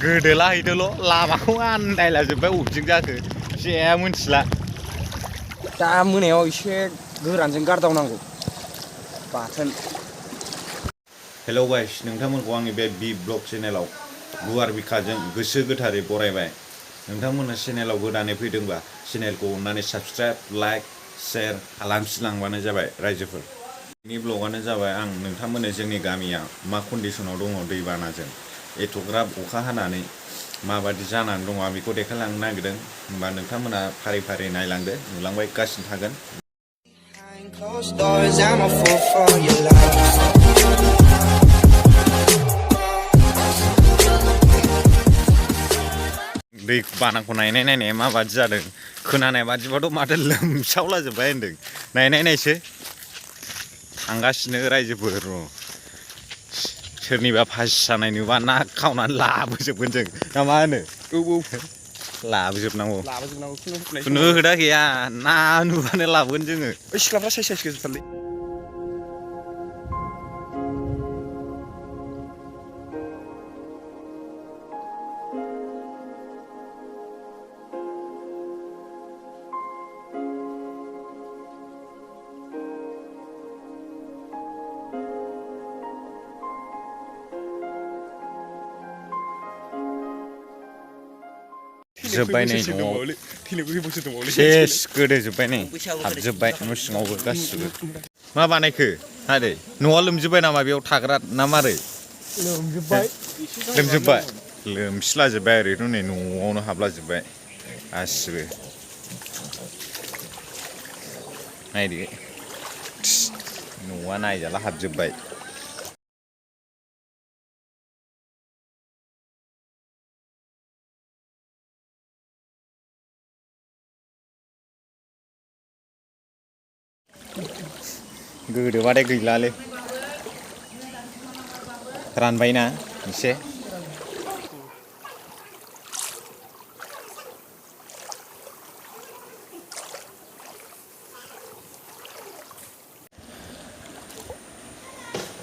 गोदोला हैदोल' लामाखौ आन्दायलाजोब्बाय बबेथिं जाखो जेबो मिन्थिला दा मोनायाव एसे गोरानजों गारदावनांगौ बाथोन। हेलौ गाइस, नोंथांमोनखौ आंनि बे बि ब्लग चेनेलाव गुवार बिखाजों गोसो गोथारै बरायबाय। नोंथांमोना चेनेलाव गोदानै फैदोंबा चेनेलखौ अननानै साबस्क्राइब, लाइक, शेयार खालामलांबानो जाबाय रायजोफोर। बेनि ब्लगानो जाबाय आं नोंथांमोननो जोंनि गामिया मा कन्डिसनाव दङ दैबानाजों एथ'ग्राब अखा हानानै माबादि जानानै दङ आं बेखौ देखायलांनो नागिरदों। होमबा नोंथांमोना फारि फारि नायलांदो, नुलांबाय गासिनो थागोन। दै बानाखौ नायनाया माबादि जादों खोनानाय बादिबाथ' माथो लोमसावलाजोब्बाय होनदों। नायसै थांगासिनो रायजोफोर र' सोरनिबा फासि सानाय नुबा ना खावनानै लाबोजोबगोन जों ना मा होनो? लाबोजोबनांगौ खुनु खोथा गैया, ना नुबानो लाबोगोन जोङो। सिख्लाफ्रा साइस गोजोबथारलै। जोब्बाय नै न'आव सेस गोदोजोब्बाय नै हाबजोब्बाय न' सिङावबो गासिबो। मा बानायखो आदै? न'आ लोमजोब्बाय नामा? बेयाव थाग्रा ना मारै? लोमजोब्बाय लोमसिलाजोब्बाय ओरैथ' नै न'आवनो हाबलाजोब्बाय गासिबो। नायदो न'आ नायजाला हाबजोब्बाय। गोदोबाथाय गैलालै रानबायना एसे।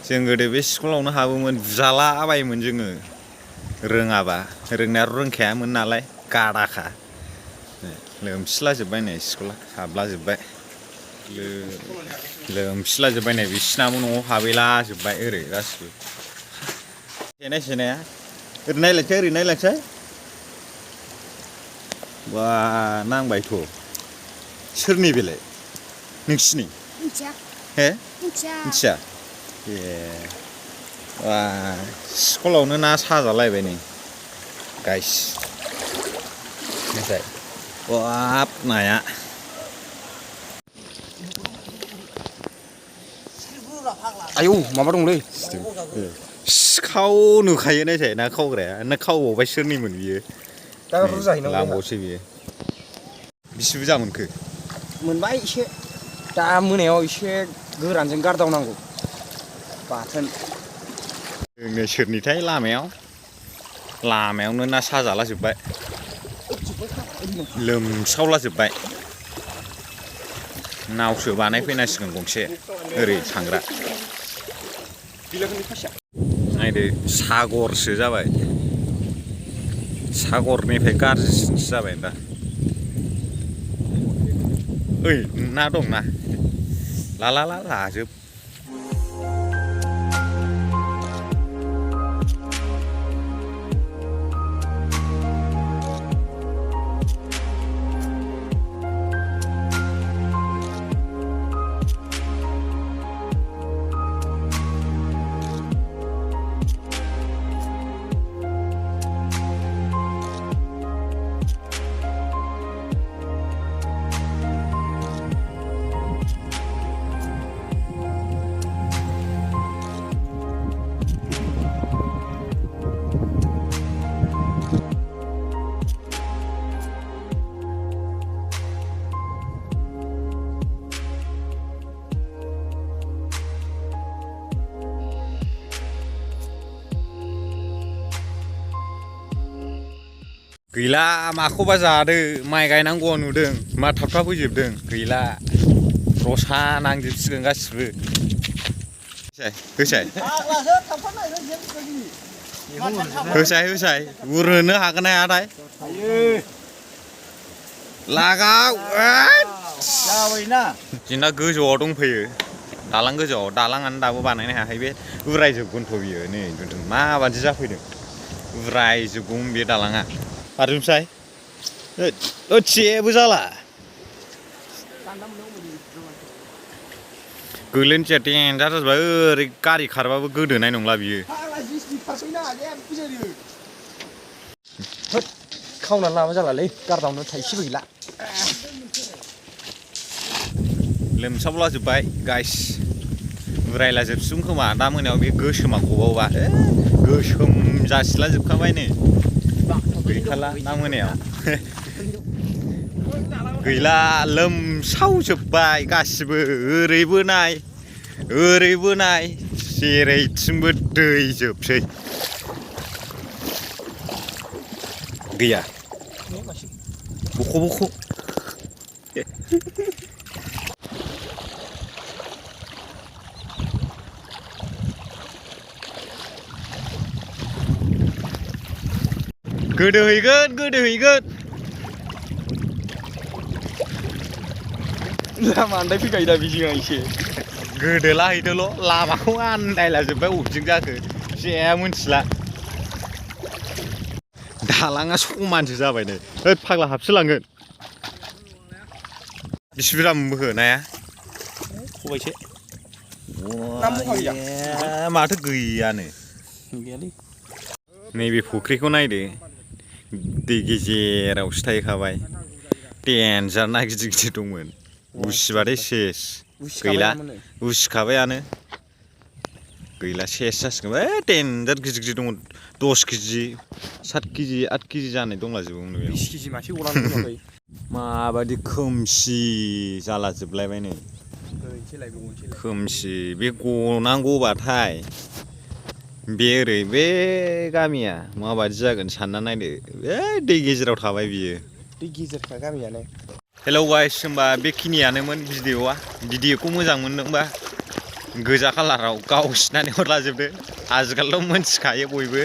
जों गोदो बे स्कुलावनो हाबोमोन, बुजालाबायोमोन जोङो रोङाबा। रोंनायाथ' रोंखायामोन नालाय गादाखा। लोमसिलाजोब्बाय नै स्कुला हाबलाजोब्बाय लोमसिलाजोब्बाय नै बिसिनाबो न'आव हाबहैलाजोब्बाय ओरै गासिबो। सेनाया ओरै नायलायसै बा नांबायथ'। सोरनि बेलाय नोंसिनि? हे मिथिया ए बा स्कुलावनो ना साजालायबाय नै गाइस। बाब नाया आयौ माबा दंलै सिखाव नुखायो नायसाय ना खावग्राया। ना खावबावबाय सोरनिमोन बियो? लांबावसै बियो। बिसि बुरजा मोनखो? मोनबाय एसे। दा मोनायाव एसे गोरानजों गारदावनांगौ बाथोन। जोंनो सोरनिथाय लामायावनो ना साजालाजोब्बाय लोमसावलाजोब्बाय। नावसो बानायफैनांसिगोन गंसे ओरै थांग्रा। नायदो सागरसो जाबाय, सागरनिफ्राय गाज्रिसिनसो जाबाय दा। ओइ ना दंना लाजोब। गैला माखौबा जादो, माइ गायनांगौआ नुदों मा थाबथा फैजोबदों गैला रसा नांजोबसिगोन गासिबो। होसाय होसाय उरहोनो हागोन ना हायाथाय लागाव जाबायना जोंना गोजौआव दंफैयो दालां गोजौआव दालाङानो दाबो बानायनो हायाखै बे उरायजोबगोनथ' बियो नै माबादि जाफैदों उरायजोबगौमोन बे दालाङा आरोमसाय जेबो जाला गोलैनोसै देन्जार जाजोब्बाय ओरै गारि खारबाबो गोदोनाय नंला बियो खावनानै लाबा जालालै गारदावनो थाइसेबो गैला लोमसावलाजोब्बाय गाइस उरायलाजोबसिगोन खोमा दा मोनायाव बे गोसोमा गबावबा गोसोम जासिला जोबखाबाय नै गैखाला दा मोनायाव गैला लोमसावजोब्बाय गासिबो ओरैबो नाय जेरैथिंबो दै जोबसै गैया बख' गोदोहैगोन लामा आन्दाय फैखायो दा बिजों एसे गोदोला हैदोल' लामाखौ आन्दायलाजोब्बाय बबेथिं जाखो जेया मोनथिला दालाङा समानसो जाबाय नै ओइ फाग्ला हाबसोलांगोन बिसि बुरजा मोनबोखो नाया खबाइसे माथो गैयानो नैबे फुख्रिखौ नायदो दै गेजेरावसो थाहैखाबाय देन्जार ना गिदिर दंमोन उसिबाथाय सेस गैला उसिखाबायानो गैला सेस जासिगोन देन्जार गिदिर दङ 10 केजि 7 केजि 8 केजि जानाय दंलाजोबोमोन बेयाव 20 केजि मासे गलांदों माबादि खोमसि जालाजोबलायबाय नै खोमसि बे गनांगौबाथाय बे ओरै बे गामिया माबादि जागोन सानना नायदो दै गेजेराव थाबाय बियो दै गेजेरखा गामियानो हेलौ गाइस होमबा बेखिनियानोमोन भिडिअखौ मोजां मोनदोंबा गोजा कालाराव गावसिनानै हरलाजोबदो आजिखालिथ' मोनथिखायो बयबो